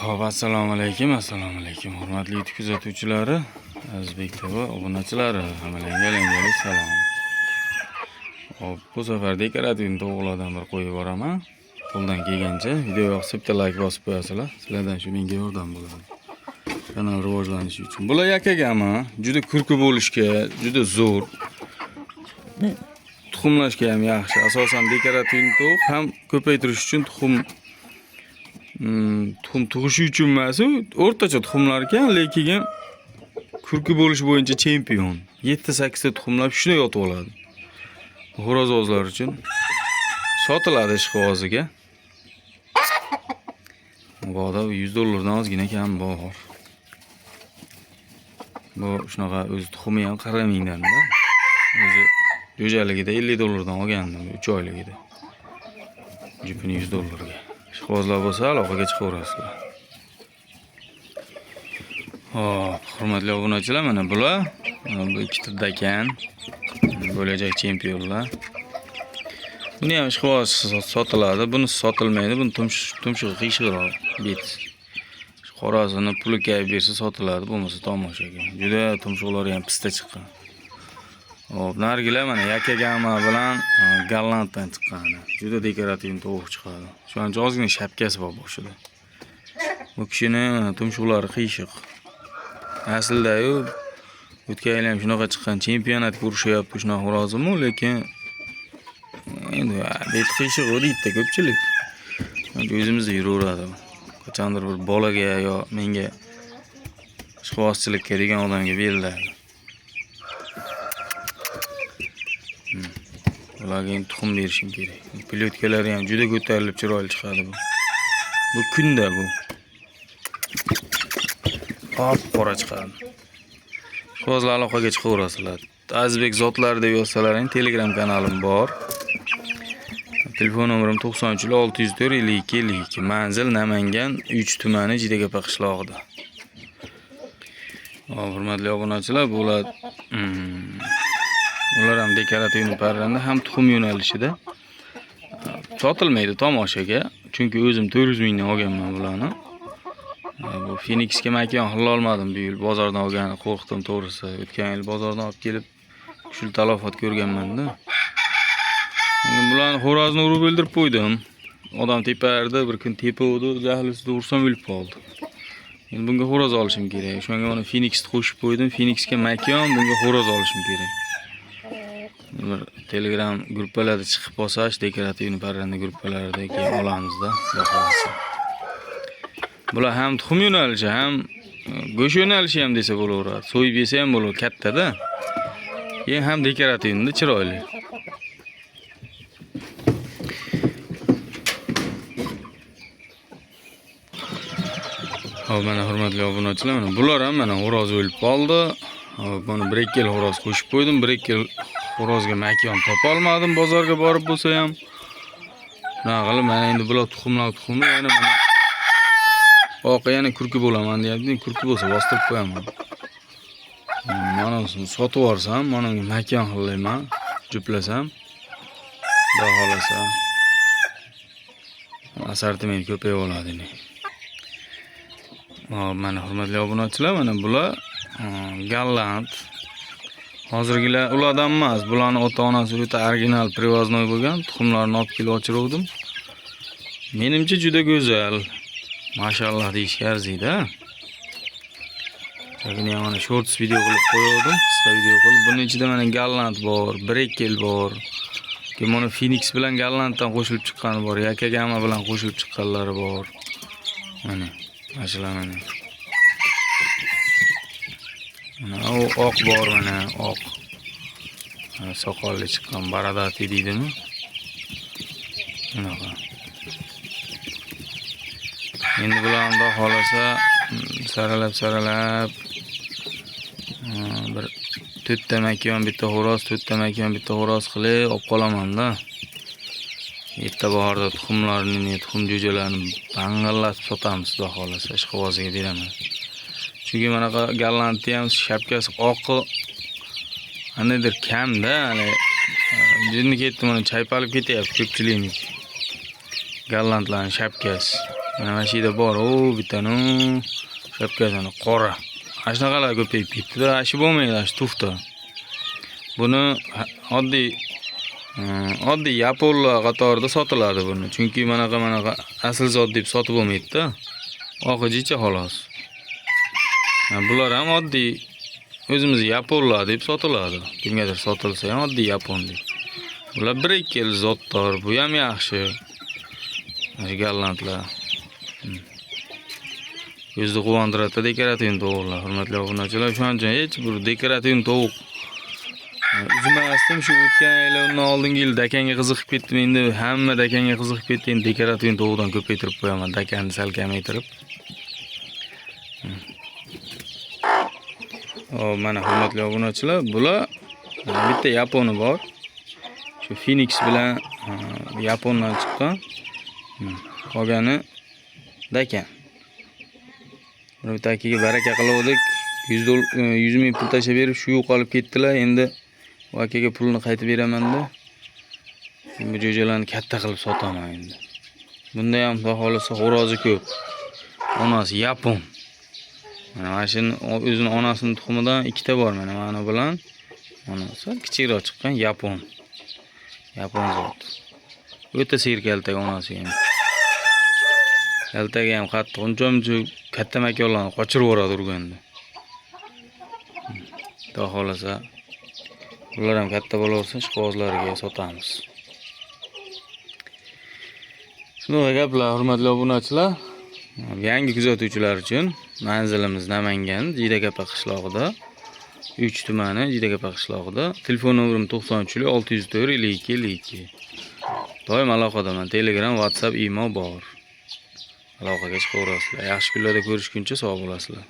Xo'p, assalomu alaykum, hurmatli YouTube kuzatuvchilari, Azizbek TV obunachilari, hammalarga yangi salom. Xo'p, bu safar dekorativ to'g'rilardan bir qo'yib boraman. Qo'ldan kelgancha video yoqsa bitta like bosib qo'yasizlar. Sizlardan shu menga yordam bo'ladi. Kanal rivojlanishi uchun. Bular yakagami, juda kurku bo'lishga, juda zo'r. Tuxumlashga ham yaxshi. Asosan dekorativ to'q ham ko'paytirish uchun tuxum tug'ishi uchun emas, o'rtacha tuxumlar ekan, lekin kurki bo'lish bo'yicha chempion. 7-8 ta tuxumlab shuni yotib oladi. Xo'rozozlar uchun sotiladi ishqivoziga. Boda $100 ozgina kam bor. Bu shunaqa o'z tuxumi ham qaramingdan-da. O'zi jo'jaligida $50 olgandim 3 oyligida. Jipini $100 ga. Ishqibozlar bo'lsa aloqaga chiqaverasizlar. Hop, hurmatli obunachilar, mana bular bu ikkita dakan bo'lajak chempionlar. Buni ham ishqiboz sotiladi, buni sotilmaydi, buni tumshug'i qiyshiqroq bet. Qorasini puli kayib bersa sotiladi, bo'lmasa tomoshaga. Juda tumshug'lari ham pista chiqqan. Hop, nargilar mana yakagama bilan Gollanddan chiqqan. Juda dekorativ tovuq chiqadi. Shu an ozgina shapkasi bor boshida. Bu kishini tumshuqlari qiyshiq. Aslida-yu o'tgan yil ham shunaqa chiqqan, chempionatga urushyapti shunaqa xo'rozimi, lekin endi bet qiyshiq deydi ko'pchilik. O'zimizda yuraveradi. Qachondir bir bolaga yo menga ishqibozchilikka degan odamga beriladi. Ularga ham tuxum berishim kerak. Pilotkalari ham juda ko'tarilib chiroyli chiqadi bu. Bu kunda bu. Qop qora chiqadi. Qo'zlar aloqaga chiqaverasizlar. Azizbek zotlari deb yozsalaring, Telegram kanalim bor. Telefon nomerim 93-604-52-52. Manzil Namangan 3 tumani Jidagapa qishlog'ida. Hurmatli obunachilar, bular ham dekorativ parranda, ham tuxum yo'nalishida. Sotilmaydi tomoshaga, chunki o'zim 400 mingdan olganman bularni. Bu Phoenixga makon qilolmadim bu yil, bozordan olgani qo'rqdim to'g'risi. O'tgan yil bozordan olib kelib kuchli talafot ko'rganman-da. Endi bularni xo'rozni urib o'ldirib qo'ydim. Odam tepardi, bir kun tepavdi, jahlisida ursam o'lib qoldi. Endi bunga xo'roz olishim kerak. Shunga mana Phoenixni qo'shib qo'ydim. Phoenixga makon, bunga xo'roz olishim kerak. Bir Telegram gruppalarda chiqib bosash, dekorativ parranda gruppalarida keyin olamizda, xohlasa. Bular ham tuxum yo'nalishi, ham go'sht yo'nalishi ham desa bo'laveradi. So'yib yesa ham bo'lar, katta-da. Keyin ham dekorativda chiroyli. Hop, mana hurmatli obunachilar, mana bular ham mana xo'roz o'lib qoldi. Hop, mana 1-2 yil xo'roz qo'shib qo'ydim, 1-2 yil xo'rozga makon topa olmadim, bozorga borib bo'lsa ham. Nima qilib, mana endi bular tuxumni yana mana oqa yana kurki bo'laman deyapti. Kurki bo'lsa bostirib qo'yaman. Mana sotib yuborsam, mana makon qilayman, juplasam, xudo xolasa assortiment ko'payib oladi. Mana hurmatli obunachilar, mana bular Golland. Hozirgilar ulardan emas, bularning ota-onasi o'ta original привозной bo'lgan, tuxumlarni olib kelib ochiruvdim. Menimcha juda go'zal. Mashallah deyishga arziydi. Lekin mana shorts video qilib qo'ydim, qisqa video qilib. Buning ichida mana Golland bor, Brekel bor. Keyin mana Phoenix bilan Gollanddan qo'shilib chiqqani bor, Yakagama bilan qo'shilib chiqqanlari bor. Mana mashallah mana. Mana oq bor, mana oq. Soqolli chiqqan baradati deydimi? Bunaqa. Endi bularni xohlasa saralab bir 4 ta makon, bitta xo'roz, 4 ta makon, bitta xo'roz qilib olib qolaman-da. Erta bahorda tuxumlarni, tuxum jo'jalarini bang'illatib sotamiz, xudo xohlasa, ishqiboziga beraman. Chunki mana Gollandni ham shapkasi oqi qandaydir kam-da, jinni ketdi, mana chaypalib ketyapti ko'pchilikniki. Gollandlarning shapkasi. Mana shu yerda bor, o bitani shapkasini qora. Ana shunaqalar ko'payib ketdi-da, ashi bo'lmaydi, ashi tufta. Buni oddiy yaponlar qatorida sotiladi buni. Chunki manaqa asl zot deb sotib bo'lmaydi-da. Oqijicha xolos. Bular ham oddiy o'zimiz yaponlar deb sotiladi. Kimgadir sotilsa ham oddiy yapon deb. Bular 1-2 yil zotdor, bu ham yaxshi. Mana gallandlar. Ko'zni quvontiradi dekorativ tovuqlar. Hurmatli obunachilar, o'shancha hech bir dekorativ tovuq uzmasdim. Shu o'tgan yil, undan oldingi yil dakanga qiziqib ketdim. Endi hamma dakanga qiziqib ketdi. Endi dekorativ tovuqdan ko'paytirib qo'yaman, dakani sal kamaytirib. Mana hurmatli obunachilar, bular bitta yaponi bor. Shu Phoenix bilan Yapondan chiqqan. Qolgani dakan. Buni takiga baraka qildik. 100 ming pul tashlab berib, shu yo'qolib ketdilar. Endi bu akaga pulni qaytib beraman-da. Bu jo'jalarni katta qilib sotaman endi. Bunda ham xohlasa xo'rozi ko'p. Onasi yapon. Mana shuni o'zining onasining tuxumidan ikkita bor mana bilan. Onasi kichikroq chiqqan yapon. Yapon zot. O'ta serkaltak onasi ham. Kaltagi ham qattiq, uncha katta makonlarni qochirib yuboradi urganda. Xudo xolasa, ular ham katta bo'laversa, ishqibozlarga sotamiz. Shunday gaplar, hurmatli obunachilar. Yangi kuzatuvchilar uchun manzilimiz Namangan, Jidagapa qishlog'ida, 3 tumani Jidagapa qishlog'ida. Telefon nomerim 93 604 52 52. Doim aloqadaman. Telegram, WhatsApp, email bor. Aloqaga chiqaverasizlar. Yaxshi kunlarda ko'rishguncha sog' bo'lasizlar.